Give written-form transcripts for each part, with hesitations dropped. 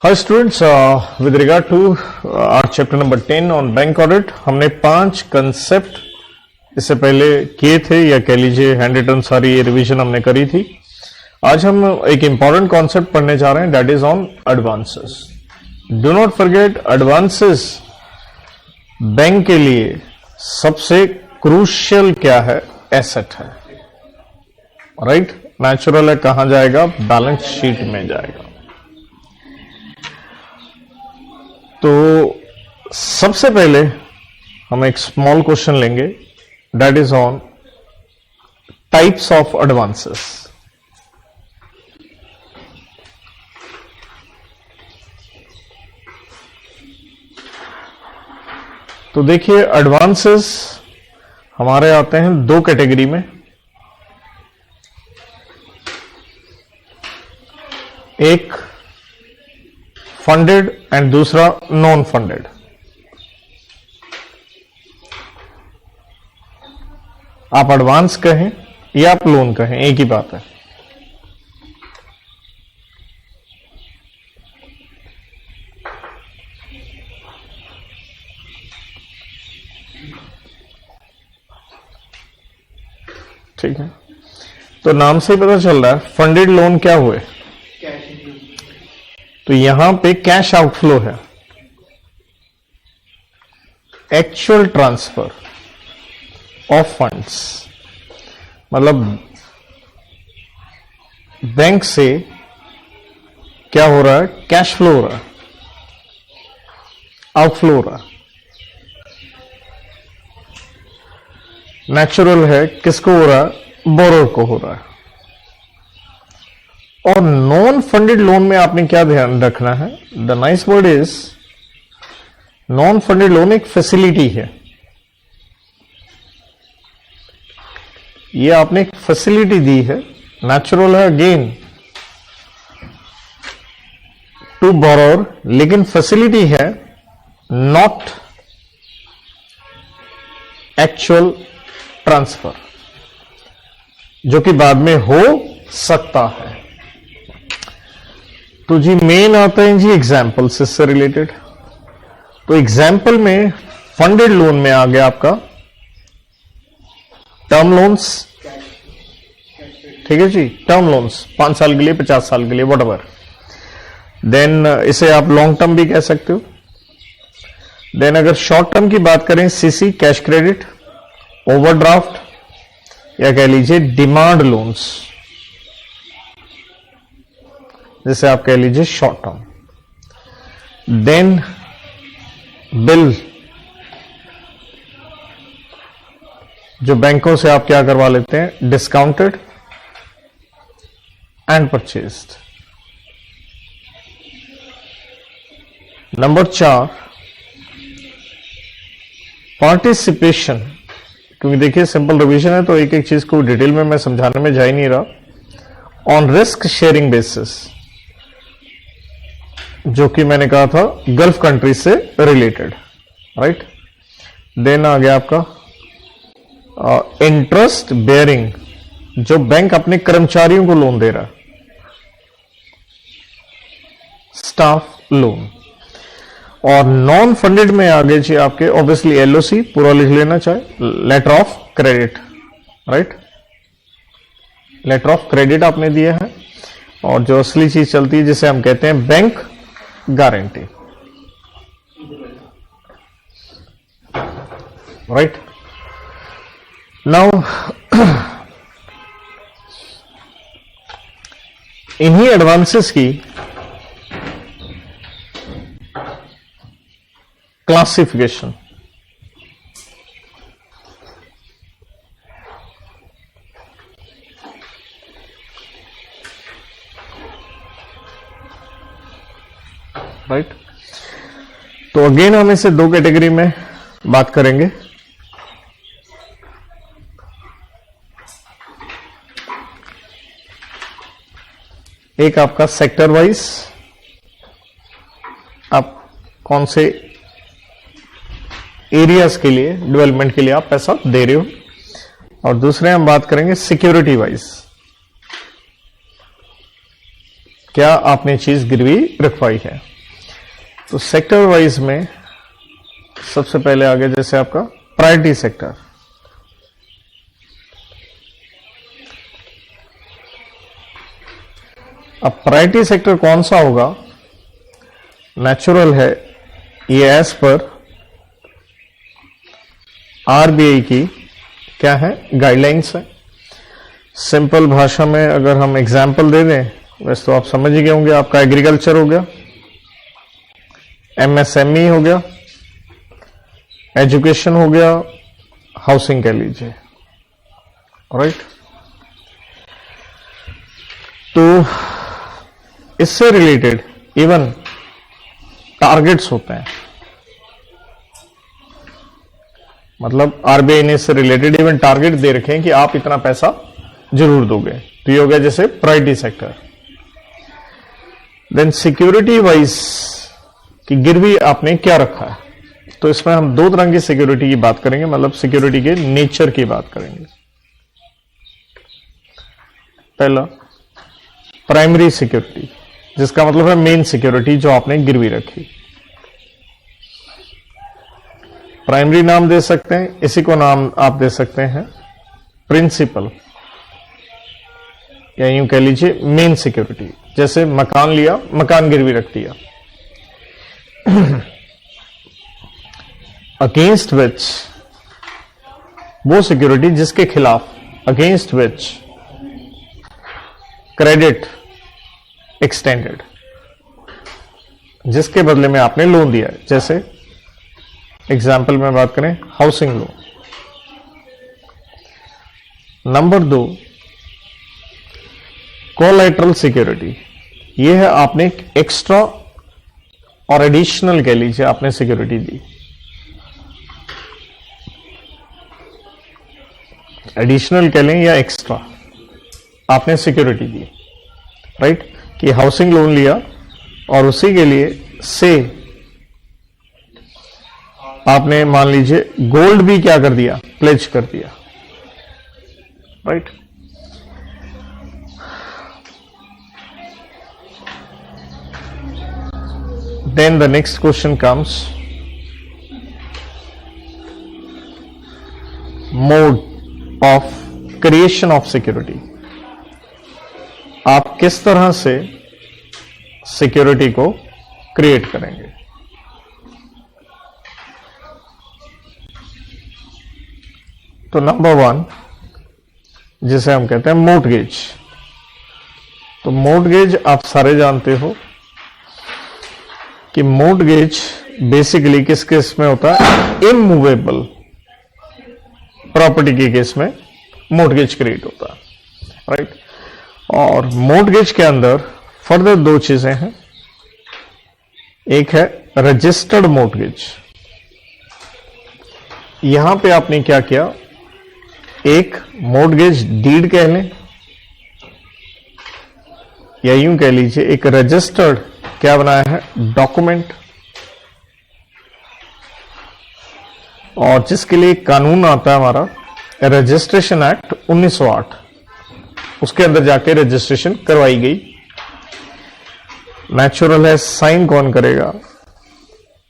Hi students, with regard to our chapter number 10 on bank audit, हमने 5 concept इससे पहले किए थे या कह लीजिए हैंड रिटन सारी ये रिवीजन हमने करी थी। आज हम एक इंपॉर्टेंट कॉन्सेप्ट पढ़ने जा रहे हैं, that is on advances. Do not forget, advances bank के लिए सबसे क्रूशियल क्या है? एसेट है, राइट? नेचुरल है, कहां जाएगा? बैलेंस शीट में जाएगा। तो सबसे पहले हम एक स्मॉल क्वेश्चन लेंगे, that is on types of advances. तो देखिए, एडवांसेस हमारे आते हैं दो कैटेगरी में। एक फंडेड एंड दूसरा नॉन फंडेड। आप एडवांस कहें या आप लोन कहें, एक ही बात है। ठीक है, तो नाम से ही पता चल रहा है फंडेड लोन क्या हुए, तो यहां पे कैश आउटफ्लो है, एक्चुअल ट्रांसफर ऑफ फंड्स, मतलब बैंक से क्या हो रहा है? कैश फ्लो हो रहा है, आउटफ्लो हो रहा है। नेचुरल है, किसको हो रहा है? बोरोर को हो रहा है। और नॉन फंडेड लोन में आपने क्या ध्यान रखना है? The nice word is, non funded loan एक फैसिलिटी है। ये आपने एक फैसिलिटी दी है, नेचुरल है अगेन टू बोरोर, लेकिन फैसिलिटी है, नॉट एक्चुअल ट्रांसफर, जो कि बाद में हो सकता है। तो जी मेन आता है जी एग्जाम्पल्स इससे रिलेटेड। तो एग्जाम्पल में फंडेड लोन में आ गया आपका टर्म लोन्स, ठीक है जी, टर्म लोन्स 5 साल के लिए, 50 साल के लिए, वट एवर। देन इसे आप लॉन्ग टर्म भी कह सकते हो। देन अगर शॉर्ट टर्म की बात करें, सीसी, कैश क्रेडिट, ओवरड्राफ्ट, या कह लीजिए डिमांड लोन्स, जैसे आप कह लीजिए शॉर्ट टर्म। देन बिल, जो बैंकों से आप क्या करवा लेते हैं? Discounted and purchased. Number 4, participation. क्योंकि देखिए सिंपल रिवीजन है, तो एक एक चीज को डिटेल में मैं समझाने में जा ही नहीं रहा। ऑन रिस्क शेयरिंग बेसिस, जो कि मैंने कहा था गल्फ कंट्री से रिलेटेड, राइट? देन आ गया आपका इंटरेस्ट बेयरिंग, जो बैंक अपने कर्मचारियों को लोन दे रहा है, स्टाफ लोन। और नॉन फंडेड में आ गए जी आपके ऑब्वियसली एलओसी, पूरा लिख लेना चाहे, letter of credit, right? Letter of credit आपने दिया है। और जो असली चीज चलती है जिसे हम कहते हैं बैंक गारंटी, राइट? नाउ इन्हीं एडवांसेस की क्लासिफिकेशन, राइट? तो अगेन हम इसे दो कैटेगरी में बात करेंगे। एक आपका सेक्टर वाइज, आप कौन से एरियाज के लिए, डेवलपमेंट के लिए आप पैसा दे रहे हो। और दूसरे हम बात करेंगे सिक्योरिटी वाइज, क्या आपने चीज गिरवी रखवाई है। तो सेक्टर वाइज में सबसे पहले आ गया जैसे आपका प्रायोरिटी सेक्टर। अब प्रायोरिटी सेक्टर कौन सा होगा? नेचुरल है, ये एज पर आरबीआई की क्या है, गाइडलाइंस है। सिंपल भाषा में अगर हम एग्जाम्पल दे दें, वैसे तो आप समझ ही गए होंगे, आपका एग्रीकल्चर हो गया, एमएसएमई हो गया, एजुकेशन हो गया, हाउसिंग कह लीजिए, राइट। तो इससे रिलेटेड इवन टारगेट्स होते हैं, मतलब आरबीआई ने इससे रिलेटेड इवन टारगेट दे रखे हैं कि आप इतना पैसा जरूर दोगे। तो ये हो गया जैसे priority sector. Then security wise कि गिरवी आपने क्या रखा है, तो इसमें हम दो तरह की सिक्योरिटी की बात करेंगे, मतलब सिक्योरिटी के नेचर की बात करेंगे। पहला प्राइमरी सिक्योरिटी, जिसका मतलब है मेन सिक्योरिटी जो आपने गिरवी रखी। प्राइमरी नाम दे सकते हैं, इसी को नाम आप दे सकते हैं प्रिंसिपल, या यूं कह लीजिए मेन सिक्योरिटी। जैसे मकान लिया, मकान गिरवी रख दिया, अगेंस्ट विच, वो सिक्योरिटी जिसके खिलाफ, अगेंस्ट विच क्रेडिट एक्सटेंडेड, जिसके बदले में आपने लोन दिया है। जैसे एग्जाम्पल में बात करें, housing loan. Number 2 collateral security, यह है आपने एक्स्ट्रा और एडिशनल कह लीजिए आपने सिक्योरिटी दी। एडिशनल कह लें या एक्स्ट्रा, आपने सिक्योरिटी दी, राइट। कि हाउसिंग लोन लिया और उसी के लिए से आपने मान लीजिए गोल्ड भी क्या कर दिया, प्लेज कर दिया, right. Then the next question comes, mode of creation of security, आप किस तरह से सिक्योरिटी को क्रिएट करेंगे। तो नंबर 1 जिसे हम कहते हैं मोर्टगेज। तो मोर्टगेज आप सारे जानते हो कि मोर्टगेज बेसिकली किस केस में होता है, इमूवेबल प्रॉपर्टी के केस में मोर्टगेज क्रिएट होता है, राइट। और मोर्टगेज के अंदर फर्दर 2 चीजें हैं, एक है रजिस्टर्ड मोर्टगेज। यहां पे आपने क्या किया, एक मोर्टगेज डीड कह लें या यूं कह लीजिए एक रजिस्टर्ड क्या बनाया है, डॉक्यूमेंट, और जिसके लिए कानून आता है हमारा रजिस्ट्रेशन एक्ट 1908, उसके अंदर जाके रजिस्ट्रेशन करवाई गई। नेचुरल है, साइन कौन करेगा,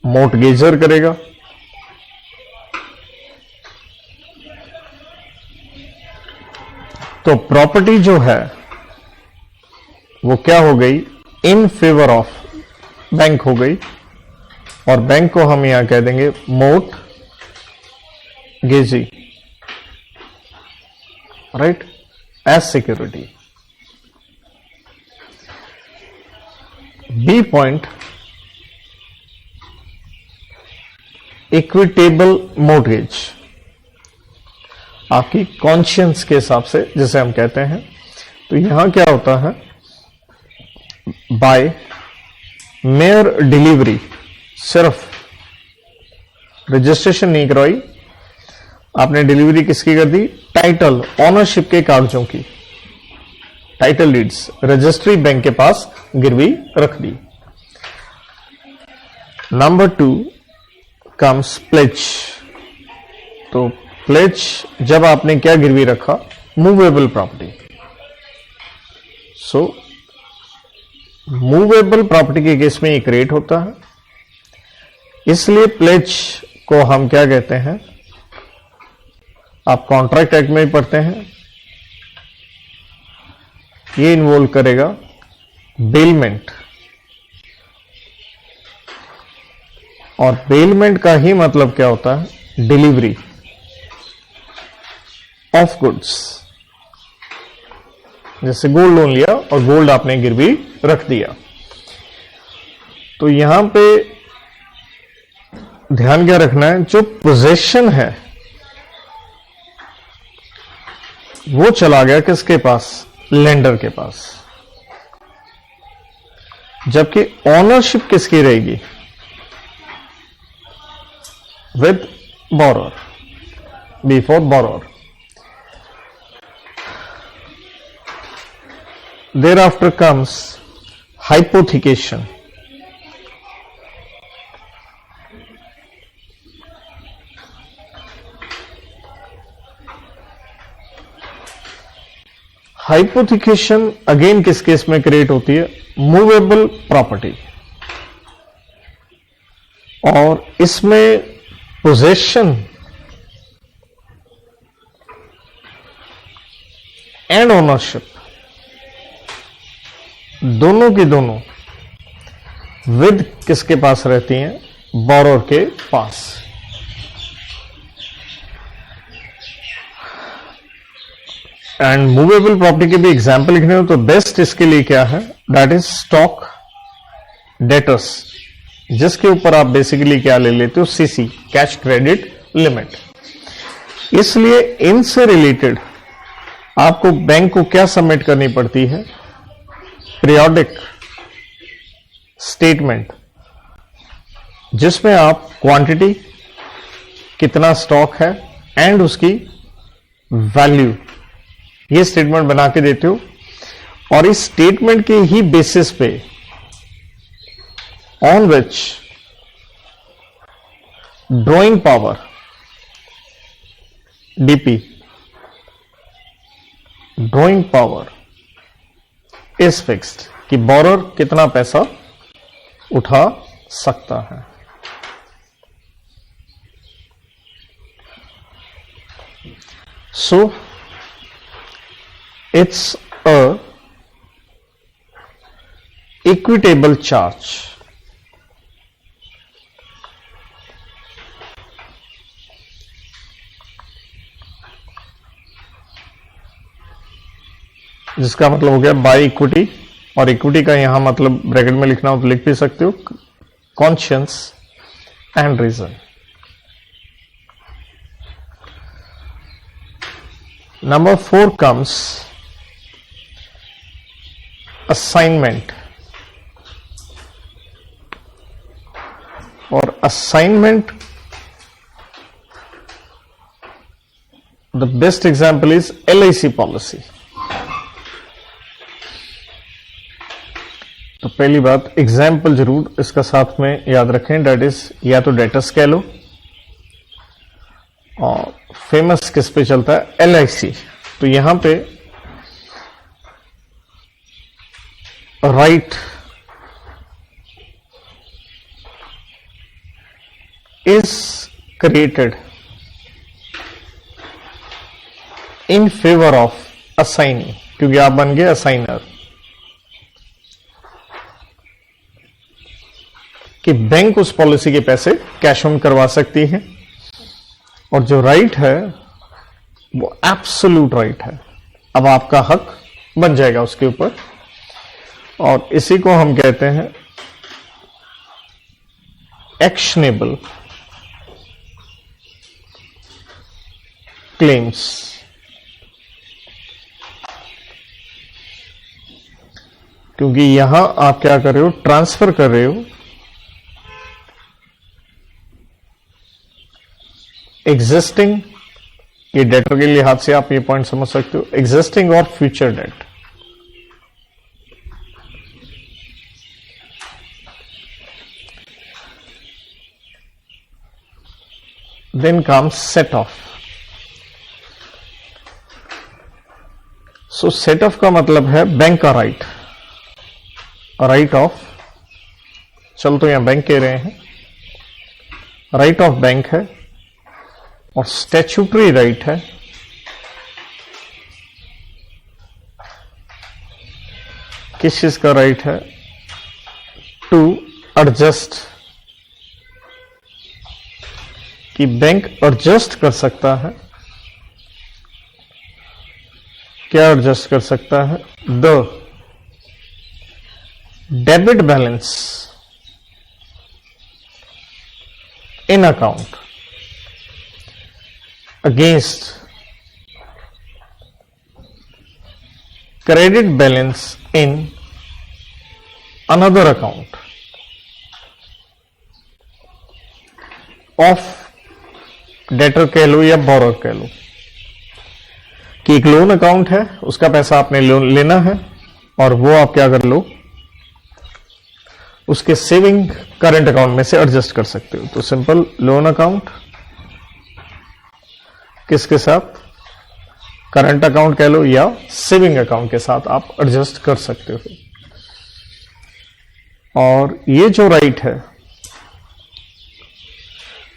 मोर्टगेजर करेगा। तो प्रॉपर्टी जो है वो क्या हो गई, इन फेवर ऑफ बैंक हो गई, और बैंक को हम यहां कह देंगे mortgagee, right, as security. B point, equitable mortgage, आपकी कॉन्शियंस के हिसाब से जिसे हम कहते हैं। तो यहां क्या होता है, बाय मेयर डिलीवरी, सिर्फ रजिस्ट्रेशन नहीं करवाई आपने, डिलीवरी किसकी कर दी, टाइटल ऑनरशिप के कागजों की, टाइटल डीड्स रजिस्ट्री बैंक के पास गिरवी रख दी। Number 2 comes pledge. तो प्लेज जब आपने क्या गिरवी रखा, movable property. So movable property के केस में ये क्रिएट होता है, इसलिए प्लेज को हम क्या कहते हैं, आप कॉन्ट्रैक्ट एक्ट में ही पढ़ते हैं, ये इन्वॉल्व करेगा बेलमेंट, और बेलमेंट का ही मतलब क्या होता है, डिलीवरी ऑफ गुड्स। जैसे गोल्ड लोन लिया और गोल्ड आपने गिरवी रख दिया, तो यहां पे ध्यान क्या रखना है, जो पोजेशन है वो चला गया किसके पास, लेंडर के पास, जबकि ओनरशिप किसकी रहेगी, with borrower, before borrower. Thereafter comes hypothecation. Hypothecation again किस केस में क्रिएट होती है, मूवेबल प्रॉपर्टी, और इसमें पोजेशन एंड ओनरशिप दोनों की दोनों विद किसके पास रहती हैं, बोरोर के पास। एंड मूवेबल प्रॉपर्टी के भी एग्जाम्पल लिखने हो तो बेस्ट इसके लिए क्या है, दैट इज स्टॉक डेटर्स, जिसके ऊपर आप बेसिकली क्या ले लेते हो, सीसी, कैश क्रेडिट लिमिट। इसलिए इनसे रिलेटेड आपको बैंक को क्या सबमिट करनी पड़ती है, पीरियोडिक स्टेटमेंट, जिसमें आप क्वांटिटी, कितना स्टॉक है एंड उसकी वैल्यू, ये स्टेटमेंट बना के देते हो, और इस स्टेटमेंट के ही बेसिस पे on which drawing power, DP, drawing power is fixed, कि बोरोर कितना पैसा उठा सकता है। सो it's a equitable charge. जिसका मतलब हो गया बाय इक्विटी, और इक्विटी का यहां मतलब ब्रैकेट में लिखना हो तो लिख भी सकते हो, conscience and reason. Number 4 comes assignment, और assignment, the best example is LIC policy। तो पहली बात एग्जाम्पल जरूर इसका साथ में याद रखें, डेट इज या तो डेटर्स कह लो, और फेमस किस पे चलता है, LIC। तो यहां पे right is created in favour of assignee, क्योंकि आप बन गए असाइनर, कि बैंक उस पॉलिसी के पैसे कैश ऑन करवा सकती है, और जो राइट है वो एब्सोल्यूट राइट है, अब आपका हक बन जाएगा उसके ऊपर, और इसी को हम कहते हैं एक्शनेबल क्लेम्स। क्योंकि यहां आप क्या कर रहे हो, ट्रांसफर कर रहे हो एग्जिस्टिंग, ये डेटर के लिहाज से आप ये पॉइंट समझ सकते हो, एग्जिस्टिंग और future date. Then comes set off. So set off का मतलब है बैंक का राइट, राइट ऑफ, चल तो यहां बैंक कह रहे हैं, राइट ऑफ बैंक है और स्टैच्यूटरी राइट है। किस चीज का राइट है? टू एडजस्ट, कि बैंक एडजस्ट कर सकता है। क्या एडजस्ट कर सकता है? The debit balance in account against credit balance in another account of debtor कह लो या बोरर कह लो, कि एक लोन अकाउंट है, उसका पैसा आपने लोन लेना है और वो आप क्या कर लो, उसके सेविंग करंट अकाउंट में से एडजस्ट कर सकते हो। तो सिंपल लोन अकाउंट किसके साथ? करंट अकाउंट कह लो या सेविंग अकाउंट के साथ आप एडजस्ट कर सकते हो। और ये जो राइट है,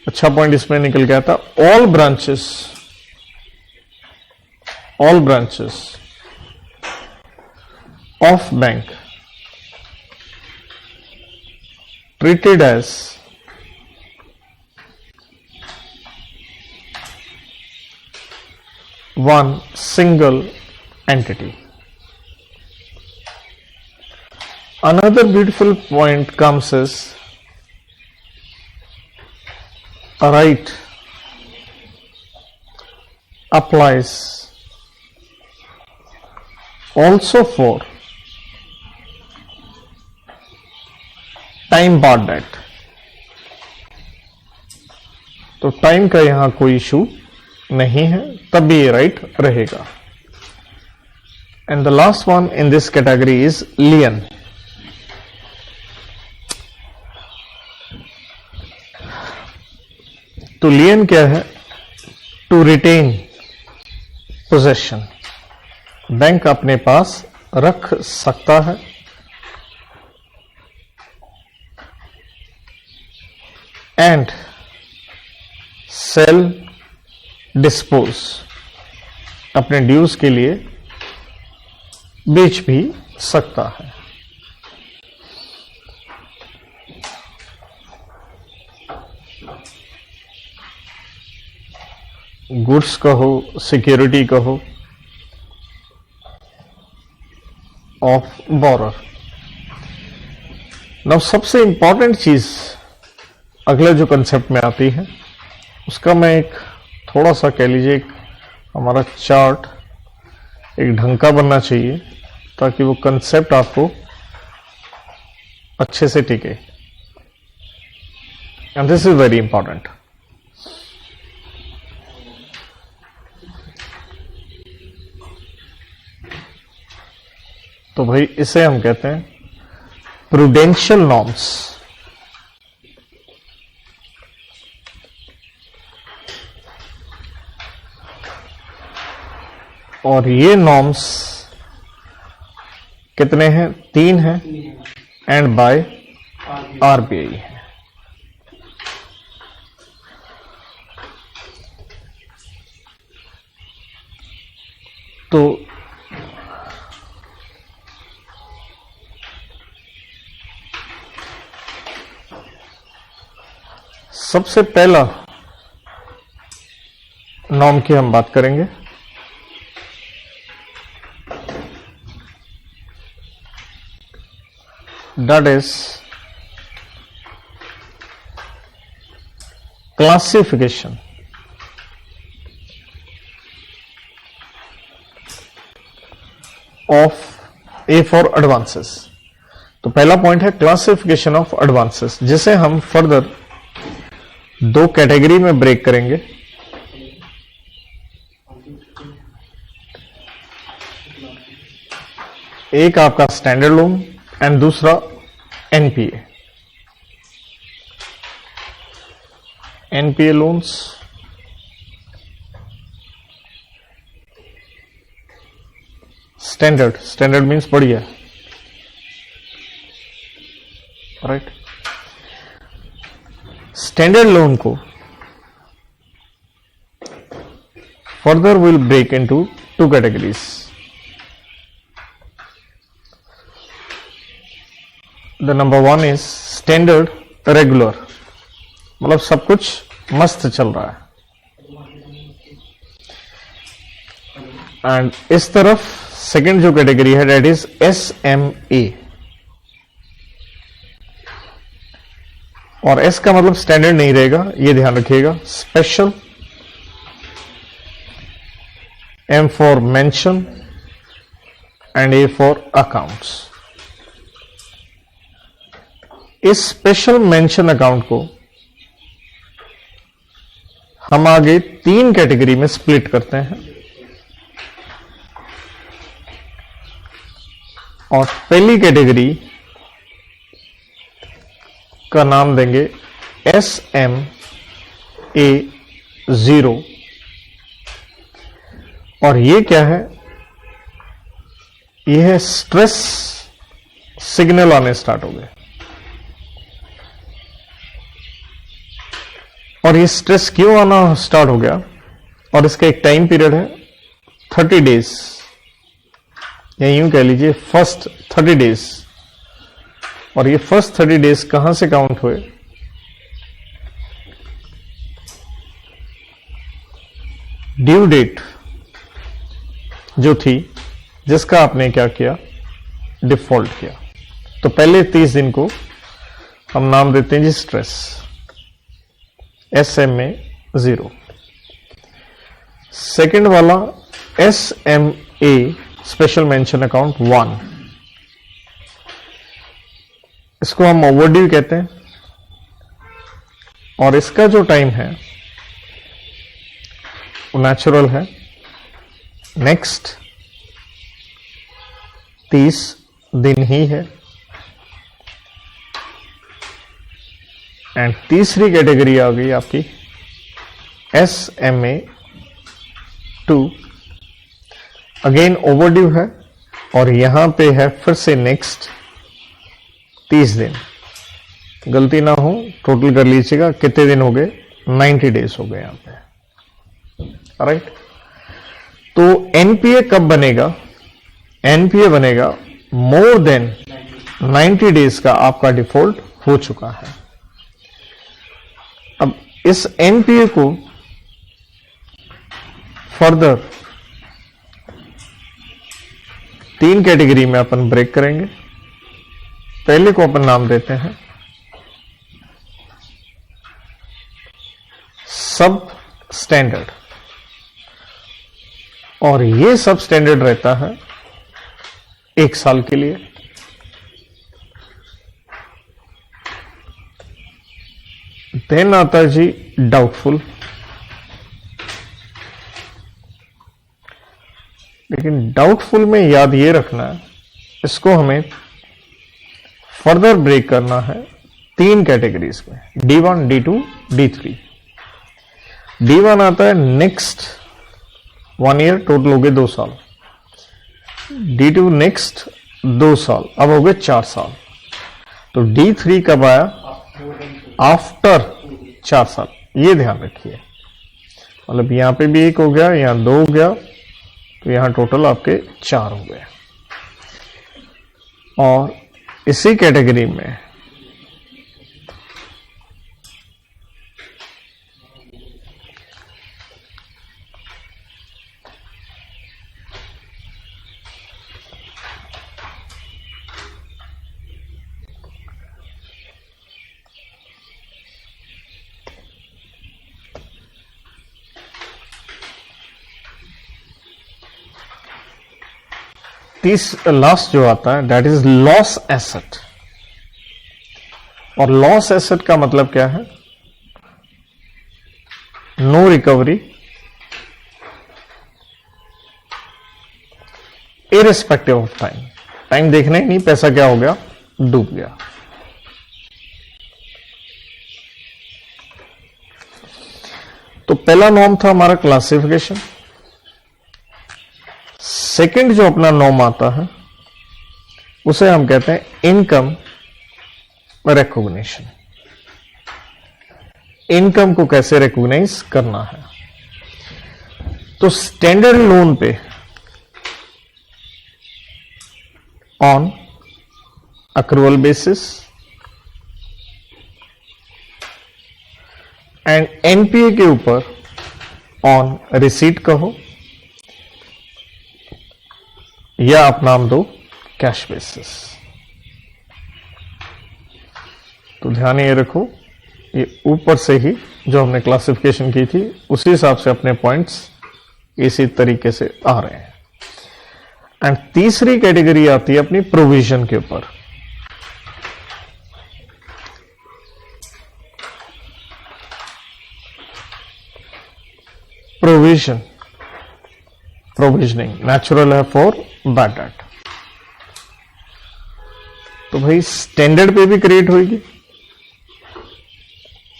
अच्छा पॉइंट इसमें निकल गया था, all branches of bank treated as one single entity. Another beautiful point comes as a right applies also for time bar date. तो टाइम का यहां कोई इशू नहीं है, तब भी ये राइट रहेगा। And the last one in this category is lien. तो लियन क्या है? टू रिटेन पोजेशन, बैंक अपने पास रख सकता है एंड सेल डिस्पोज, अपने ड्यूज के लिए बेच भी सकता है। गुड्स कहो, सिक्योरिटी कहो ऑफ बोरर। नाउ सबसे इंपॉर्टेंट चीज अगला जो कंसेप्ट में आती है, उसका मैं एक थोड़ा सा कह लीजिए, हमारा चार्ट एक ढंग का बनना चाहिए ताकि वो कंसेप्ट आपको अच्छे से टिके। And this is very important. तो भाई इसे हम कहते हैं प्रूडेंशियल नॉर्म्स। और ये नॉर्म्स कितने हैं? 3 हैं एंड बाय आरबीआई है। तो सबसे पहला नॉर्म की हम बात करेंगे, that is classification of A for advances। तो पहला पॉइंट है क्लासिफिकेशन ऑफ एडवांसेस, जिसे हम फर्दर 2 कैटेगरी में ब्रेक करेंगे। एक आपका स्टैंडर्ड लोन एंड दूसरा NPA. NPA loans standard means बढ़िया, राइट। स्टैंडर्ड लोन को further will break into two categories. The number one is standard regular, मतलब सब कुछ मस्त चल रहा है. एंड इस तरफ सेकंड जो कैटेगरी है दैट इज SMA. और S का मतलब स्टैंडर्ड नहीं रहेगा, ये ध्यान रखिएगा. Special, M for mention and A for accounts. इस स्पेशल मेंशन अकाउंट को हम आगे 3 कैटेगरी में स्प्लिट करते हैं. और पहली कैटेगरी का नाम देंगे SMA0. और ये क्या है? ये है स्ट्रेस सिग्नल आने स्टार्ट हो गए. और ये स्ट्रेस क्यों आना स्टार्ट हो गया? और इसका एक टाइम पीरियड है 30 डेज, या यूं कह लीजिए फर्स्ट 30 डेज. और ये फर्स्ट 30 डेज कहां से काउंट हुए? ड्यू डेट जो थी, जिसका आपने क्या किया? डिफॉल्ट किया. तो पहले 30 दिन को हम नाम देते हैं जी स्ट्रेस, SMA0. सेकंड वाला SMA स्पेशल मेंशन अकाउंट 1, इसको हम ओवरड्यू कहते हैं. और इसका जो टाइम है वो नेचुरल है, नेक्स्ट 30 दिन ही है. एंड तीसरी कैटेगरी आ गई आपकी SMA2. अगेन ओवरड्यू है, और यहां पे है फिर से नेक्स्ट 30 दिन. गलती ना हो टोटल कर लीजिएगा, कितने दिन हो गए? 90 डेज हो गए यहां पे. राइट. तो NPA कब बनेगा? NPA बनेगा मोर देन 90 डेज का आपका डिफॉल्ट हो चुका है. अब इस NPA को फर्दर 3 कैटेगरी में अपन ब्रेक करेंगे. पहले को अपन नाम देते हैं सब स्टैंडर्ड. और ये सब स्टैंडर्ड रहता है 1 साल के लिए. देन आता है जी डाउटफुल. लेकिन डाउटफुल में याद ये रखना है, इसको हमें फर्दर ब्रेक करना है 3 कैटेगरीज में, D1, D2, D3. D1 आता है नेक्स्ट 1 ईयर, टोटल हो गए 2 साल. D2 नेक्स्ट 2 साल, अब हो गए 4 साल. तो D3 कब आया? आफ्टर 4 साल. ये ध्यान रखिए, मतलब यहां पे भी 1 हो गया, यहां 2 हो गया, तो यहां टोटल आपके 4 हो गए. और इसी कैटेगरी में लास्ट जो आता है दैट इज लॉस एसेट. और लॉस एसेट का मतलब क्या है? No recovery irrespective of time. Time देखना ही नहीं, पैसा क्या हो गया? डूब गया. तो पहला नॉर्म था हमारा क्लासिफिकेशन. सेकंड जो अपना नॉर्म आता है उसे हम कहते हैं इनकम रिकॉग्निशन. इनकम को कैसे रिकॉग्नाइज करना है। तो स्टैंडर्ड लोन पे on accrual basis and NPA के ऊपर ऑन रिसीट कहो या आप नाम दो कैश बेसिस। तो ध्यान ये रखो, ये ऊपर से ही जो हमने क्लासिफिकेशन की थी उसी हिसाब से अपने पॉइंट्स इसी तरीके से आ रहे हैं। एंड तीसरी कैटेगरी आती है अपनी प्रोविजन के ऊपर। प्रोविजन, प्रोविजनिंग नेचुरल है फॉर बैड डेट। तो भाई स्टैंडर्ड पे भी क्रिएट होगी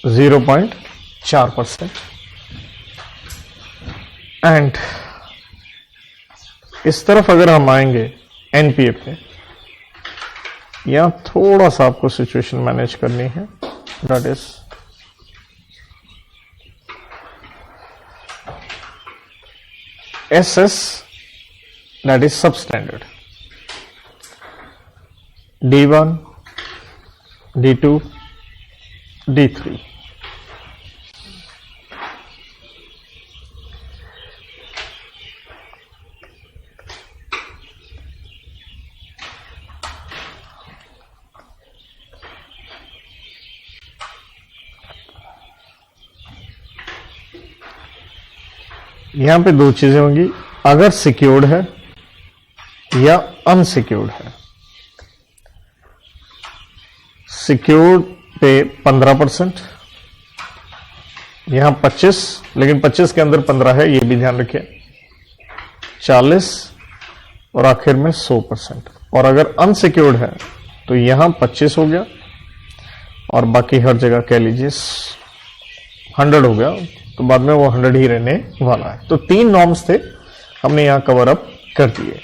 0.4%। एंड इस तरफ अगर हम आएंगे एनपीए पे, यहां थोड़ा सा आपको सिचुएशन मैनेज करनी है, that is SS, that is substandard, D1, D2, D3. यहां पे दो चीजें होंगी, अगर सिक्योर्ड है या अनसिक्योर्ड है। सिक्योर्ड पे 15%, यहां 25, लेकिन 25 के अंदर 15 है, ये भी ध्यान रखें, 40 और आखिर में 100%। और अगर अनसिक्योर्ड है तो यहां 25 हो गया और बाकी हर जगह कह लीजिए 100 हो गया, तो बाद में वो 100 ही रहने वाला है। तो 3 नॉर्म्स थे, हमने यहां कवर अप कर दिए।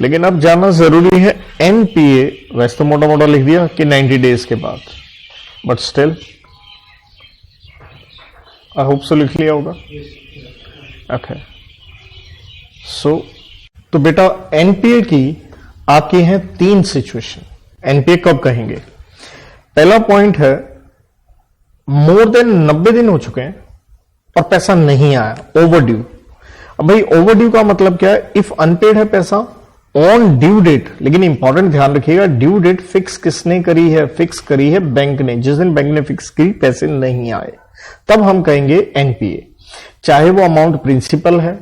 लेकिन अब जानना जरूरी है एनपीए, वैसे तो मोटा मोटा लिख दिया कि 90 डेज के बाद, but still I hope so लिख लिया होगा। ओके, सो तो बेटा एनपीए की आपकी हैं 3 सिचुएशन। एनपीए कब कहेंगे? पहला पॉइंट है मोर देन 90 दिन हो चुके हैं और पैसा नहीं आया, ओवर ड्यू। अब भाई ओवर ड्यू का मतलब क्या है? इफ अनपेड है पैसा ऑन ड्यू डेट, लेकिन इंपॉर्टेंट ध्यान रखिएगा, ड्यू डेट फिक्स किसने करी है? फिक्स करी है बैंक ने। जिस दिन बैंक ने फिक्स की, पैसे नहीं आए, तब हम कहेंगे एनपीए। चाहे वो अमाउंट प्रिंसिपल है,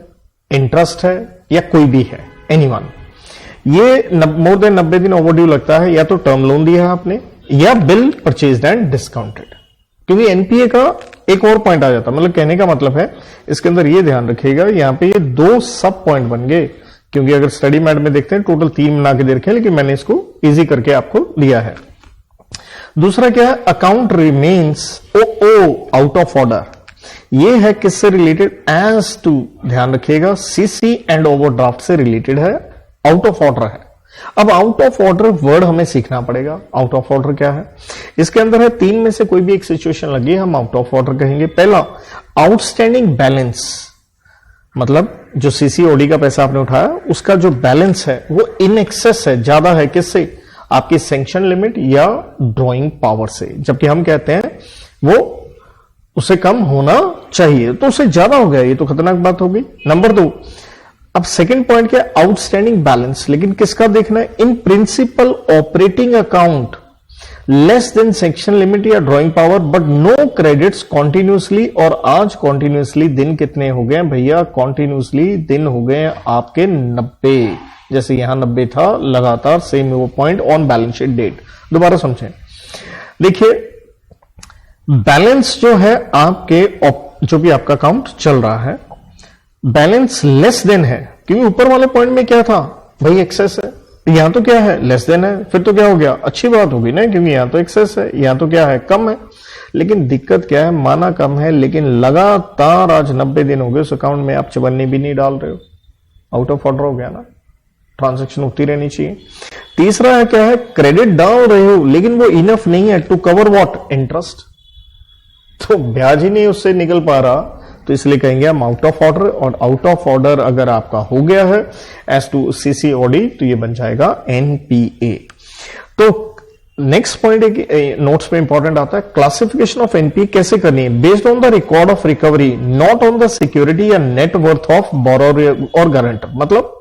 इंटरेस्ट है या कोई भी है, एनीवन। ये मोर देन 90 दिन ओवर ड्यू लगता है, या तो टर्म लोन दिया है आपने या बिल परचेज्ड एंड डिस्काउंटेड। क्योंकि एनपीए का एक और पॉइंट आ जाता है, मतलब कहने का मतलब है इसके अंदर ये ध्यान रखिएगा, यहां पे ये 2 सब पॉइंट बन गए। क्योंकि अगर स्टडी मैट में देखते हैं टोटल 3 बना के दे रखे हैं, लेकिन मैंने इसको इजी करके आपको लिया है। दूसरा क्या है? अकाउंट रिमेन्स ओ आउट ऑफ ऑर्डर। ये है किससे रिलेटेड? एज टू, ध्यान रखिएगा, सीसी एंड ओवरड्राफ्ट से रिलेटेड है, आउट ऑफ ऑर्डर है। अब आउट ऑफ ऑर्डर वर्ड हमें सीखना पड़ेगा। आउट ऑफ ऑर्डर क्या है? इसके अंदर है 3 में से कोई भी एक सिचुएशन लगी, हम आउट ऑफ ऑर्डर कहेंगे। पहला, आउटस्टैंडिंग बैलेंस, मतलब जो सीसीओडी का पैसा आपने उठाया उसका जो बैलेंस है वो इन एक्सेस है, ज्यादा है, किससे? आपकी सैंक्शन लिमिट या ड्रॉइंग पावर से। जबकि हम कहते हैं वो उससे कम होना चाहिए, तो उससे ज्यादा हो गया, ये तो खतरनाक बात होगी। नंबर 2, अब सेकंड पॉइंट क्या? आउटस्टैंडिंग बैलेंस, लेकिन किसका देखना है? In principal operating account less than section limit या drawing power but no credits continuously. और आज कॉन्टिन्यूसली दिन कितने हो गए भैया? कॉन्टिन्यूसली दिन हो गए आपके 90। जैसे यहां 90 था लगातार, सेम वो point on balance sheet date. दोबारा समझें, देखिए बैलेंस जो है आपके, जो भी आपका अकाउंट चल रहा है, बैलेंस लेस देन है। क्योंकि ऊपर वाले पॉइंट में क्या था भाई? एक्सेस है। यहां तो क्या है? लेस देन है। फिर तो क्या हो गया? अच्छी बात होगी ना, क्योंकि यहां तो एक्सेस है, यहां तो क्या है? कम है। लेकिन दिक्कत क्या है? माना कम है, लेकिन लगातार आज 90 दिन हो गए उस अकाउंट में आप चवन्नी भी नहीं डाल रहे हो, आउट ऑफ ऑर्डर हो गया ना, ट्रांजैक्शन होती रहनी चाहिए। तीसरा है क्या है? क्रेडिट डाल रहे हो लेकिन वो इनफ नहीं है टू कवर व्हाट? इंटरेस्ट। तो ब्याज ही नहीं उससे निकल पा रहा, तो इसलिए कहेंगे हम आउट ऑफ ऑर्डर। और आउट ऑफ ऑर्डर अगर आपका हो गया है एज टू सीसीओडी तो ये बन जाएगा एनपीए। तो नेक्स्ट पॉइंट एक नोट्स में इंपॉर्टेंट आता है, क्लासिफिकेशन ऑफ एनपीए कैसे करनी है, based on the record of recovery, not on the security या नेट वर्थ ऑफ बोरोर और गारंटर। मतलब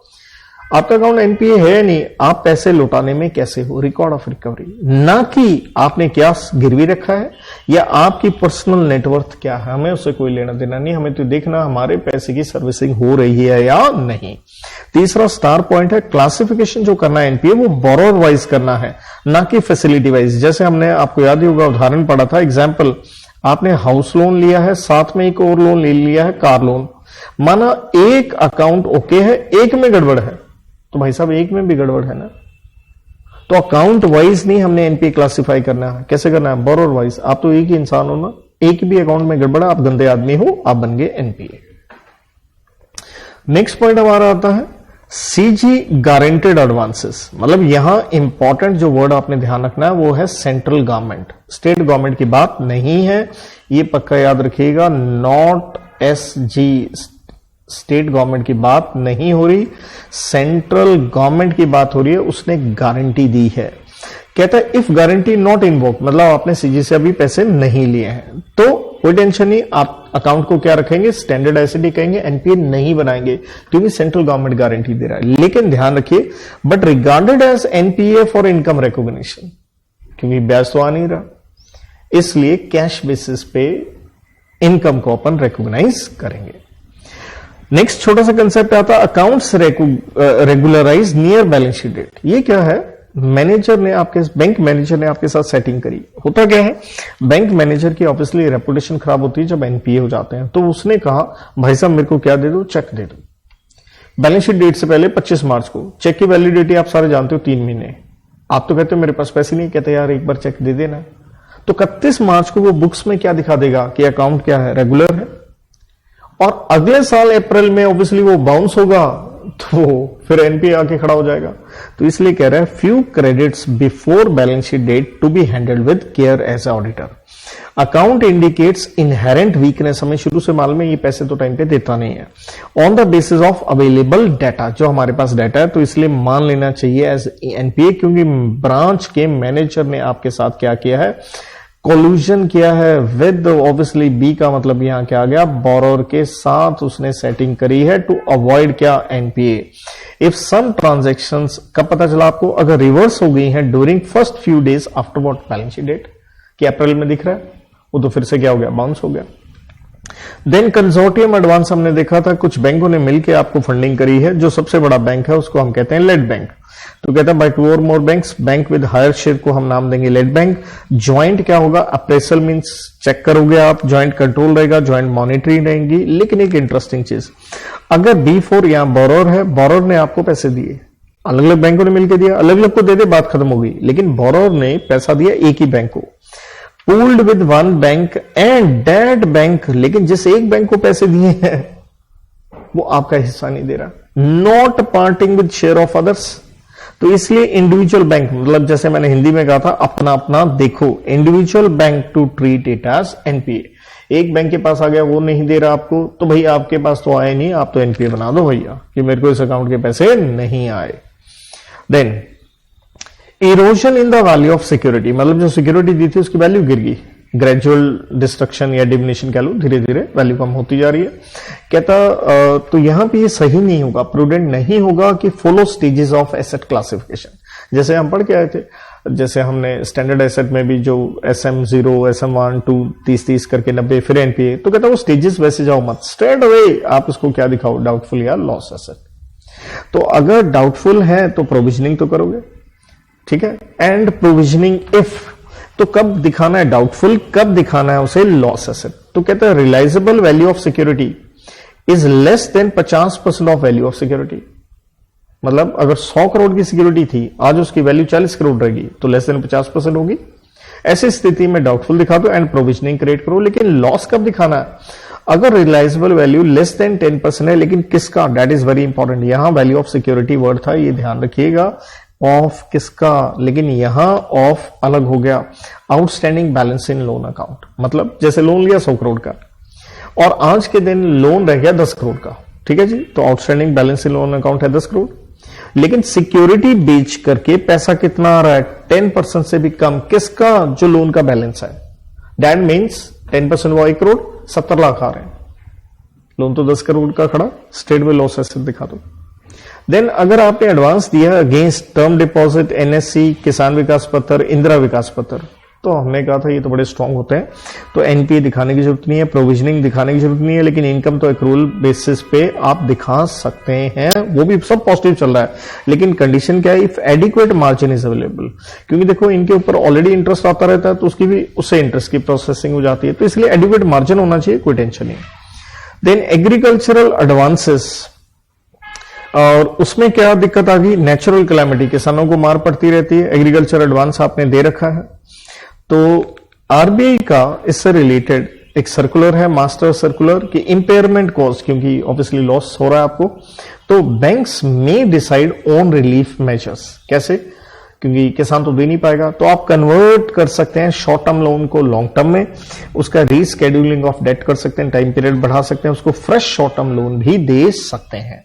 आपका अकाउंट एनपीए है या नहीं, आप पैसे लौटाने में कैसे हो, रिकॉर्ड ऑफ रिकवरी, ना कि आपने क्या गिरवी रखा है या आपकी पर्सनल नेटवर्थ क्या है, हमें उससे कोई लेना देना नहीं। हमें तो देखना हमारे पैसे की सर्विसिंग हो रही है या नहीं। तीसरा स्टार पॉइंट है, क्लासिफिकेशन जो करना है एनपीए वो बोरोर वाइज करना है, ना कि फैसिलिटी वाइज। जैसे हमने आपको याद ही होगा उदाहरण पढ़ा था, एग्जाम्पल, आपने हाउस लोन लिया है, साथ में एक और लोन ले लिया है कार लोन, माना एक अकाउंट ओके है, एक में गड़बड़ है, तो भाई साहब एक में भी गड़बड़ है ना, तो अकाउंट वाइज नहीं हमने एनपीए क्लासिफाई करना है। कैसे करना है, बोरोर वाइज। आप तो एक ही इंसान हो ना, एक भी अकाउंट में गड़बड़ है, आप गंदे आदमी हो, आप बन गए एनपीए। नेक्स्ट पॉइंट हमारा आता है सीजी गारंटेड एडवांसेस। मतलब यहां इंपॉर्टेंट जो वर्ड आपने ध्यान रखना है वो है सेंट्रल गवर्नमेंट, स्टेट गवर्नमेंट की बात नहीं है, ये पक्का याद रखिएगा। नॉट एसजी, स्टेट गवर्नमेंट की बात नहीं हो रही, सेंट्रल गवर्नमेंट की बात हो रही है, उसने गारंटी दी है। कहता है इफ गारंटी नॉट इन्वोक, मतलब आपने सीजी से अभी पैसे नहीं लिए हैं तो कोई टेंशन नहीं, आप अकाउंट को क्या रखेंगे, स्टैंडर्ड एसेट ही कहेंगे, एनपीए नहीं बनाएंगे क्योंकि सेंट्रल गवर्नमेंट गारंटी दे रहा है। लेकिन ध्यान रखिए, but regarded as NPA for income recognition, क्योंकि ब्याज तो आ नहीं रहा, इसलिए कैश बेसिस पे इनकम को अपन रिकॉग्नाइज करेंगे। नेक्स्ट छोटा सा कंसेप्ट आता है accounts regularise near balance sheet date. ये क्या है, मैनेजर ने आपके, बैंक मैनेजर ने आपके साथ सेटिंग करी। होता क्या है, बैंक मैनेजर की ऑब्वियसली रेपुटेशन खराब होती है जब एनपीए हो जाते हैं, तो उसने कहा भाई साहब मेरे को क्या दे दो, चेक दे दो, बैलेंस शीट डेट से पहले 25 मार्च को। चेक की वैलिडिटी आप सारे जानते हो 3 महीने। आप तो कहते हो मेरे पास पैसे नहीं, कहते यार एक बार चेक दे देना। तो 31 मार्च को वो बुक्स में क्या दिखा देगा कि अकाउंट क्या है, रेगुलर है, और अगले साल अप्रैल में ऑब्वियसली वो बाउंस होगा तो फिर एनपीए आके खड़ा हो जाएगा। तो इसलिए कह रहा है few credits before balance sheet date to be handled with care as auditor. Account indicates inherent weakness, हमें शुरू से मालूम है ये पैसे तो टाइम पे देता नहीं है, on the basis of available data, जो हमारे पास डाटा है, तो इसलिए मान लेना चाहिए एज एनपीए, क्योंकि ब्रांच के मैनेजर ने आपके साथ क्या किया है, कोल्यूजन किया है विद, ऑब्वियसली बी का मतलब यहां क्या आ गया, बोरोर के साथ उसने सेटिंग करी है टू अवॉइड क्या, एनपीए। इफ सम ट्रांजैक्शंस, कब पता चला आपको, अगर रिवर्स हो गई हैं during first few days after what balance sheet date, कि अप्रैल में दिख रहा है, वो तो फिर से क्या हो गया, बाउंस हो गया। देन कंसोर्टियम एडवांस हमने देखा था, कुछ बैंकों ने मिलकर आपको फंडिंग करी है, जो सबसे बड़ा बैंक है उसको हम कहते हैं लेड बैंक। तो कहता है बाय 2 और more banks, bank with higher share को हम नाम देंगे लेड बैंक। ज्वाइंट क्या होगा, अप्रेसल मींस चेक करोगे आप, ज्वाइंट कंट्रोल रहेगा, ज्वाइंट मॉनिटरिंग रहेगी। लेकिन एक इंटरेस्टिंग चीज, अगर B4 यहां बोरोर है, बोरोर ने आपको पैसे दिए, अलग अलग बैंकों ने मिलकर दिया, अलग अलग को दे दे बात खत्म हो गई, लेकिन बोरोर ने पैसा दिया एक ही बैंक को, pooled with one bank and that bank, लेकिन जिस एक बैंक को पैसे दिए हैं वो आपका हिस्सा नहीं दे रहा, not parting with share of others. तो इसलिए इंडिविजुअल बैंक, मतलब जैसे मैंने हिंदी में कहा था, अपना अपना देखो, individual bank to treat it as NPA. एक बैंक के पास आ गया, वो नहीं दे रहा आपको, तो भाई आपके पास तो आए नहीं, आप तो एनपीए बना दो भैया कि मेरे को इस अकाउंट के पैसे नहीं आए। Then erosion in the value of security, मतलब जो सिक्योरिटी दी थी उसकी वैल्यू गिर गई, ग्रेजुअल डिस्ट्रक्शन या डिमिनिशन कह लो, धीरे धीरे वैल्यू कम होती जा रही है। कहता तो यहां पे ये सही नहीं होगा, प्रूडेंट नहीं होगा कि follow stages of asset classification. जैसे हम पढ़ के आए थे, जैसे हमने स्टैंडर्ड एसेट में भी जो SM0, SM1, 2, 30 करके 90, फिर एनपीए, तो कहता वो स्टेजेस वैसे जाओ मत, स्ट्रेट अवे आप उसको क्या दिखाओ, डाउटफुल या लॉस एसेट। तो अगर डाउटफुल है तो प्रोविजनिंग तो करोगे, ठीक है, एंड प्रोविजनिंग इफ, तो कब दिखाना है डाउटफुल, कब दिखाना है उसे लॉस एसेट। तो कहते हैं realisable value of security is less than 50% of value of security. मतलब अगर 100 करोड़ की सिक्योरिटी थी, आज उसकी वैल्यू 40 करोड़ रहेगी, तो लेस देन 50% होगी। ऐसी स्थिति में डाउटफुल दिखा दो एंड प्रोविजनिंग क्रिएट करो। लेकिन लॉस कब दिखाना है, अगर रियलाइजेबल वैल्यू लेस देन 10% है, लेकिन किसका, दैट इज वेरी इंपॉर्टेंट। यहां वैल्यू ऑफ सिक्योरिटी वर्ड था, ये ध्यान रखिएगा, ऑफ किसका, लेकिन यहां ऑफ अलग हो गया, आउटस्टैंडिंग बैलेंस इन लोन अकाउंट। मतलब जैसे लोन लिया 100 करोड़ का और आज के दिन लोन रह गया 10 करोड़ का, ठीक है जी, तो आउटस्टैंडिंग बैलेंस इन लोन अकाउंट है 10 करोड़, लेकिन सिक्योरिटी बेच करके पैसा कितना आ रहा है, 10% से भी कम, किसका, जो लोन का बैलेंस है। दैट मीन्स 10% वो 1 करोड़, 70 लाख आ रहे हैं। लोन तो 10 करोड़ का खड़ा, स्टेट में लॉस एसेट दिखा दो। देन अगर आपने एडवांस दिया अगेंस्ट टर्म डिपॉजिट, एनएससी, किसान विकास पत्र, इंदिरा विकास पत्र, तो हमने कहा था ये तो बड़े स्ट्रांग होते हैं, तो एनपीए दिखाने की जरूरत नहीं है, प्रोविजनिंग दिखाने की जरूरत नहीं है, लेकिन इनकम तो एक्रूअल बेसिस पे आप दिखा सकते हैं, वो भी सब पॉजिटिव चल रहा है। लेकिन कंडीशन क्या है, if adequate margin is available, क्योंकि देखो इनके ऊपर ऑलरेडी इंटरेस्ट आता रहता है, तो उसकी भी उससे इंटरेस्ट की प्रोसेसिंग हो जाती है, तो इसलिए एडिक्वेट मार्जिन होना चाहिए, कोई टेंशन नहीं। देन एग्रीकल्चरल एडवांसेस, और उसमें क्या दिक्कत आ गई, नेचुरल कैलामिटी, किसानों को मार पड़ती रहती है, एग्रीकल्चर एडवांस आपने दे रखा है। तो आरबीआई का इससे रिलेटेड एक सर्कुलर है, मास्टर सर्कुलर, कि इंपेयरमेंट कॉस्ट, क्योंकि ऑब्वियसली लॉस हो रहा है आपको, तो बैंक्स में डिसाइड ऑन रिलीफ मेजर्स। कैसे, क्योंकि किसान तो दे नहीं पाएगा, तो आप कन्वर्ट कर सकते हैं शॉर्ट टर्म लोन को लॉन्ग टर्म में, उसका रीस्केड्यूलिंग ऑफ डेट कर सकते हैं, टाइम पीरियड बढ़ा सकते हैं, उसको फ्रेश शॉर्ट टर्म लोन भी दे सकते हैं।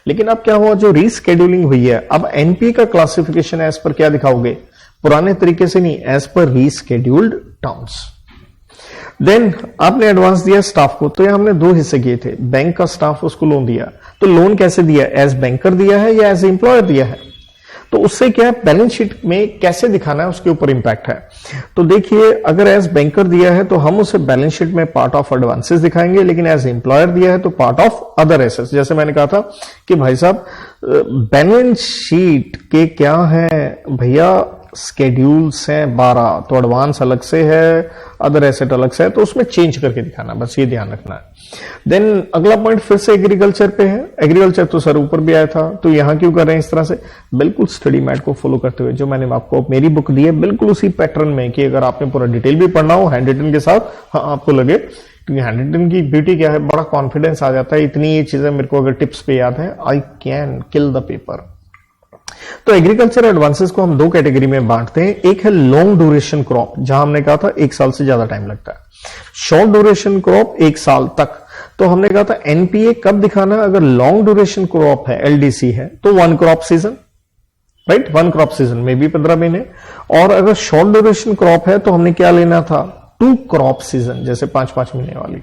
लेकिन अब क्या हुआ, जो रीस्केड्यूलिंग हुई है, अब एनपीए का क्लासिफिकेशन एज पर क्या दिखाओगे, पुराने तरीके से नहीं, एज पर रीस्केड्यूल्ड टर्म्स। देन आपने एडवांस दिया स्टाफ को, तो यहां हमने 2 हिस्से किए थे, बैंक का स्टाफ उसको लोन दिया, तो लोन कैसे दिया, एज बैंकर दिया है या एज एम्प्लॉयर दिया है, तो उससे क्या है, बैलेंस शीट में कैसे दिखाना है उसके ऊपर इंपैक्ट है। तो देखिए अगर एज बैंकर दिया है तो हम उसे बैलेंस शीट में पार्ट ऑफ एडवांसेस दिखाएंगे, लेकिन एज एम्प्लॉयर दिया है तो पार्ट ऑफ अदर एसेट्स। जैसे मैंने कहा था कि भाई साहब बैलेंस शीट के क्या है भैया, स्केड्यूल्स हैं 12, तो एडवांस अलग से है, अदर एसेट अलग से है, तो उसमें चेंज करके दिखाना, बस ये ध्यान रखना है। देन अगला पॉइंट फिर से एग्रीकल्चर पे है, एग्रीकल्चर तो सर ऊपर भी आया था, तो यहां क्यों कर रहे हैं इस तरह से, बिल्कुल स्टडी मैट को फॉलो करते हुए, जो मैंने आपको मेरी बुक दी है बिल्कुल उसी पैटर्न में, कि अगर आपने पूरा डिटेल भी पढ़ना हो हैंड रिटन के साथ, हाँ आपको लगे, क्योंकि हैंड रिटन की ब्यूटी क्या है, बड़ा कॉन्फिडेंस आ जाता है, इतनी ये चीजें मेरे को अगर टिप्स पे याद है, I can kill the paper. तो एग्रीकल्चर एडवांसेस को हम 2 कैटेगरी में बांटते हैं, एक है लॉन्ग ड्यूरेशन क्रॉप, जहां हमने कहा था 1 साल से ज्यादा टाइम लगता है, शॉर्ट ड्यूरेशन क्रॉप 1 साल तक। तो हमने कहा था एनपीए कब दिखाना, अगर लॉन्ग ड्यूरेशन क्रॉप है, एलडीसी है, तो 1 crop season, right, 1 crop season में भी 15 महीने, और अगर शॉर्ट ड्यूरेशन क्रॉप है तो हमने क्या लेना था, 2 क्रॉप सीजन, जैसे 5-5 महीने वाली।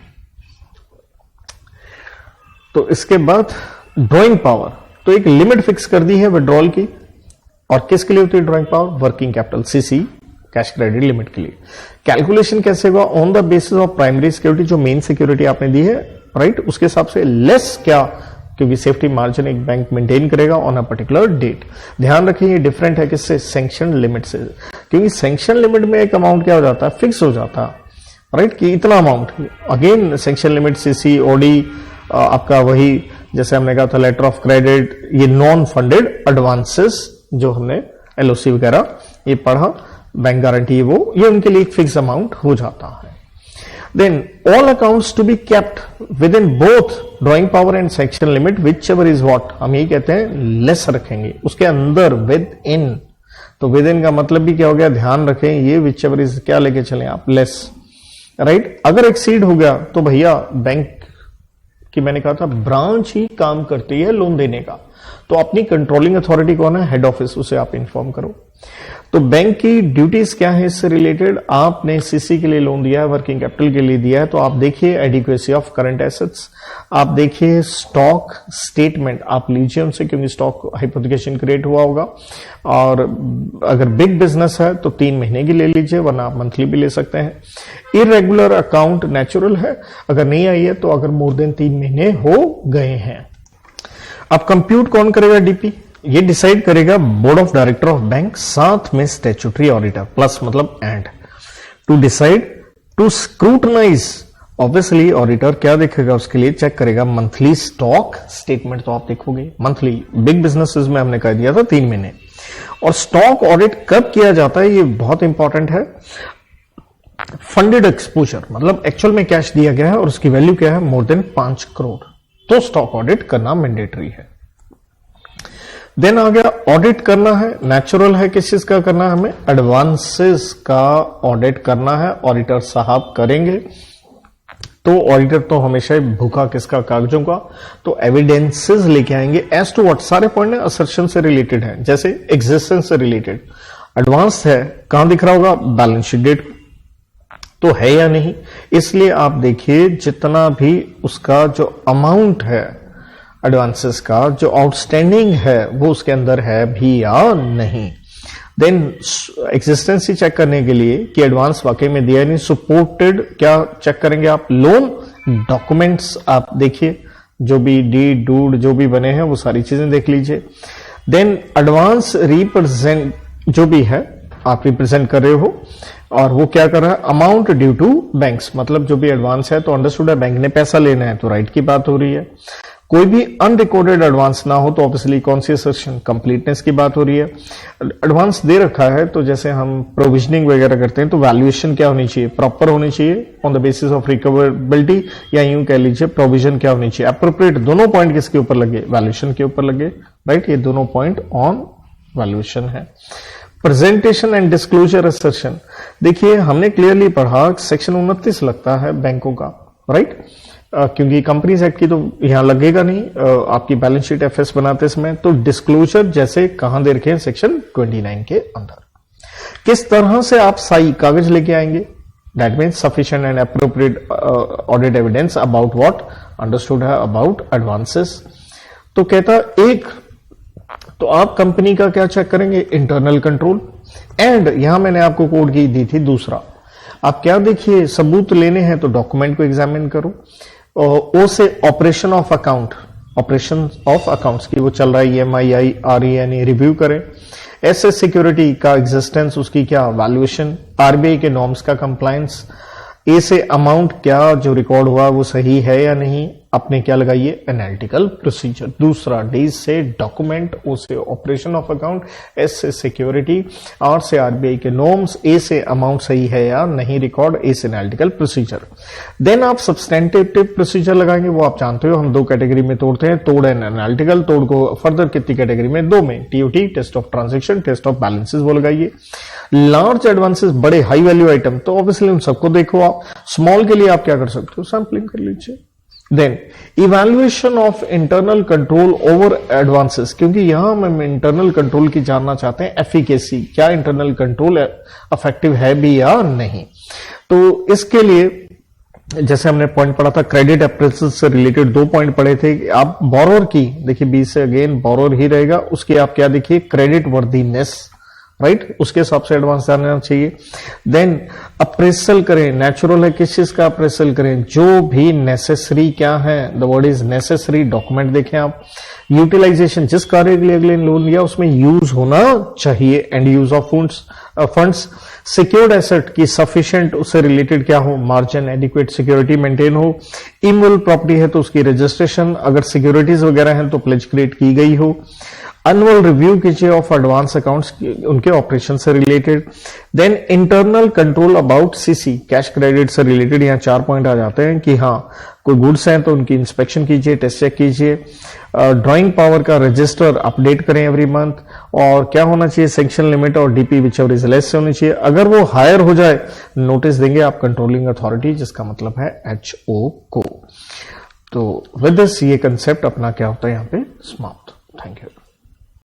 तो इसके बाद ड्रॉइंग पावर, तो एक लिमिट फिक्स कर दी है विड्रॉल की, और किसके लिए होती है drawing power, working capital, CC, cash credit limit के लिए। कैलकुलेशन कैसे होगा, on the basis of primary security, जो मेन सिक्योरिटी आपने दी है, राइट, उसके हिसाब से लेस क्या, क्योंकि सेफ्टी मार्जिन एक बैंक मेंटेन करेगा ऑन अ पर्टिकुलर डेट। ध्यान रखिए ये डिफरेंट है किससे, सैंक्शन लिमिट से, क्योंकि सैंक्शन लिमिट में एक अमाउंट क्या हो जाता है, फिक्स हो जाता है, राइट, कि इतना amount. Again sanction limit, CC, OD, आपका वही जैसे हमने कहा था लेटर ऑफ क्रेडिट, ये नॉन फंडेड एडवांसेस जो हमने एलओसी वगैरह ये पढ़ा, बैंक गारंटी, वो ये उनके लिए एक फिक्स अमाउंट हो जाता है। Then all accounts to be kept within both drawing power and sanction limit, whichever is what, हम यही कहते हैं लेस रखेंगे उसके अंदर, विद इन। तो विद इन का मतलब भी क्या हो गया, ध्यान रखें ये विच एवर इज क्या लेके चले आप, लेस, राइट। अगर एक्सीड हो गया तो भैया बैंक कि मैंने कहा था ब्रांच ही काम करती है लोन देने का, तो अपनी कंट्रोलिंग अथॉरिटी कौन है, हेड ऑफिस, उसे आप इन्फॉर्म करो। तो बैंक की ड्यूटीज क्या है इससे रिलेटेड, आपने सीसी के लिए लोन दिया है, वर्किंग कैपिटल के लिए दिया है, तो आप देखिए एडिक्वेसी ऑफ करंट एसेट्स, आप देखिए स्टॉक स्टेटमेंट आप लीजिए उनसे, क्योंकि स्टॉक हाइपोथिकेशन क्रिएट हुआ होगा, और अगर बिग बिजनेस है तो 3 महीने की ले लीजिए, वरना आप मंथली भी ले सकते हैं। इरेगुलर अकाउंट नेचुरल है, अगर नहीं आई है तो अगर मोर देन 3 महीने हो गए हैं। अब कंप्यूट कौन करेगा डीपी, ये डिसाइड करेगा board of director of bank, साथ में स्टैट्यूटरी ऑडिटर, प्लस मतलब and, to decide, to scrutinise. Obviously auditor क्या देखेगा, उसके लिए चेक करेगा मंथली स्टॉक स्टेटमेंट, तो आप देखोगे मंथली, बिग बिजनेसेस में हमने कह दिया था 3 महीने। और स्टॉक ऑडिट कब किया जाता है, ये बहुत इंपॉर्टेंट है, फंडेड एक्सपोजर, मतलब एक्चुअल में कैश दिया गया है और उसकी वैल्यू क्या है, मोर देन 5 करोड़, तो स्टॉक ऑडिट करना मैंडेटरी है। देन आ गया ऑडिट करना है, नेचुरल है किस चीज का करना है, हमें एडवांसेस का ऑडिट करना है, ऑडिटर साहब करेंगे। तो ऑडिटर तो हमेशा ही भूखा किसका, कागजों का, तो एविडेंसेस लेके आएंगे एज टू व्हाट, सारे पॉइंट असर्शन से रिलेटेड है, जैसे एग्जिस्टेंस से रिलेटेड। एडवांस है, कहां दिख रहा होगा, बैलेंस शीट डेट तो है या नहीं, इसलिए आप देखिए जितना भी उसका जो अमाउंट है एडवांसेस का, जो आउटस्टैंडिंग है वो उसके अंदर है भी या नहीं। देन एग्जिस्टेंस ही चेक करने के लिए कि एडवांस वाकई में दिया नहीं, सपोर्टेड क्या चेक करेंगे आप, लोन डॉक्यूमेंट्स आप देखिए, जो भी डी डूड जो भी बने हैं वो सारी चीजें देख लीजिए। देन एडवांस रिप्रेजेंट जो भी है आप रिप्रेजेंट कर रहे हो, और वो क्या कर रहा है, अमाउंट ड्यू टू बैंक्स, मतलब जो भी एडवांस है तो अंडरस्टूड है बैंक ने पैसा लेना है तो राइट की बात हो रही है। कोई भी अनरिकॉर्डेड एडवांस ना हो तो ऑब्वियसली कौन सी असर्शन, कंप्लीटनेस की बात हो रही है। एडवांस दे रखा है तो जैसे हम प्रोविजनिंग वगैरह करते हैं तो वैल्यूएशन क्या होनी चाहिए, प्रॉपर होनी चाहिए on the basis of recoverability, या यूं कह लीजिए प्रोविजन क्या होनी चाहिए, अप्रोप्रिएट। दोनों पॉइंट किसके ऊपर लगे, वैल्यूएशन के ऊपर लगे, राइट, ये दोनों पॉइंट ऑन वैल्यूएशन है। प्रेजेंटेशन एंड डिस्क्लोजर असर्शन, देखिए हमने क्लियरली पढ़ा सेक्शन 29 लगता है बैंकों का, राइट, क्योंकि कंपनीज एक्ट की तो यहां लगेगा नहीं आपकी बैलेंस शीट एफएस बनाते समय, तो डिस्क्लोजर जैसे कहां दे रखे हैं, सेक्शन 29 के अंदर। किस तरह से आप सही कागज लेके आएंगे, that means sufficient and appropriate audit evidence about what, understood है अबाउट एडवांसेस। तो कहता एक, तो आप कंपनी का क्या चेक करेंगे, इंटरनल कंट्रोल, एंड यहां मैंने आपको कोड की दी थी दूसरा, आप क्या देखिए सबूत लेने हैं तो डॉक्यूमेंट को एग्जामिन करो, ओ से operation of account, operation of accounts की वो चल रहा है EMI REN रिव्यू करें। ऐसे सिक्योरिटी का एग्जिस्टेंस, उसकी क्या वैल्यूएशन, RBI के नॉर्म्स का कंप्लायंस, ए से अमाउंट क्या जो रिकॉर्ड हुआ वो सही है या नहीं, आपने क्या लगाइए एनालिटिकल प्रोसीजर। दूसरा डी से डॉक्यूमेंट, ओ से ऑपरेशन ऑफ अकाउंट, एस से सिक्योरिटी, आर से RBI के नॉर्म्स, ए से अमाउंट सही है या नहीं रिकॉर्ड, ए से एनालिटिकल प्रोसीजर। देन आप सब्सटेंटिव प्रोसीजर लगाएंगे, वो आप जानते हो हम दो कैटेगरी में तोड़ते हैं, तोड़ एंड एनालिटिकल। तोड़ को फर्दर कितनी कैटेगरी में, दो में, TOT test of transaction, test of balances वो लगाइए। लार्ज एडवांसेस, बड़े हाई वैल्यू आइटम, तो ऑब्वियसली उन सबको देखो आप। स्मॉल के लिए आप क्या कर सकते हो, सैंपलिंग कर लीजिए। Then evaluation of internal control over advances, क्योंकि यहां हम इंटरनल कंट्रोल की जानना चाहते हैं एफिकेसी, क्या इंटरनल कंट्रोल इफेक्टिव है भी या नहीं। तो इसके लिए जैसे हमने पॉइंट पढ़ा था क्रेडिट अप्रेजल से रिलेटेड, दो पॉइंट पढ़े थे। आप बोरोअर की देखिए, बी से अगेन बोरोअर ही रहेगा, उसके आप क्या देखिए क्रेडिट वर्दीनेस, राइट, उसके हिसाब से एडवांस जानना चाहिए। देन अप्रेसल करें, नेचुरल है किस चीज का अप्रेसल करें, जो भी नेसेसरी क्या है, the word is necessary, document देखें आप। यूटिलाइजेशन, जिस कार्य के लिए अगले लोन लिया उसमें यूज होना चाहिए, and use of funds. Secured asset की सफिशिएंट, उससे रिलेटेड क्या हो, मार्जिन, एडिक्वेट सिक्योरिटी मेंटेन हो। इमूवेबल प्रॉपर्टी है तो उसकी रजिस्ट्रेशन, अगर सिक्योरिटीज वगैरह हैं तो प्लेज क्रिएट की गई हो। एनुअल रिव्यू कीजिए ऑफ एडवांस अकाउंट्स, उनके ऑपरेशन से related. Then internal control about CC, cash credit से रिलेटेड, यहाँ 4 पॉइंट आ जाते हैं कि हाँ कोई गुड्स हैं तो उनकी इंस्पेक्शन कीजिए, टेस्ट चेक कीजिए। ड्राइंग पावर का रजिस्टर अपडेट करें एवरी मंथ, और क्या होना चाहिए, सैंक्शन लिमिट और DP विचएवर इज लेस से होनी चाहिए। अगर वो हायर हो जाए नोटिस देंगे आप कंट्रोलिंग अथॉरिटी, जिसका मतलब है HO को। तो विद दिस ये कंसेप्ट अपना क्या होता है यहाँ पे समाप्त। Thank you.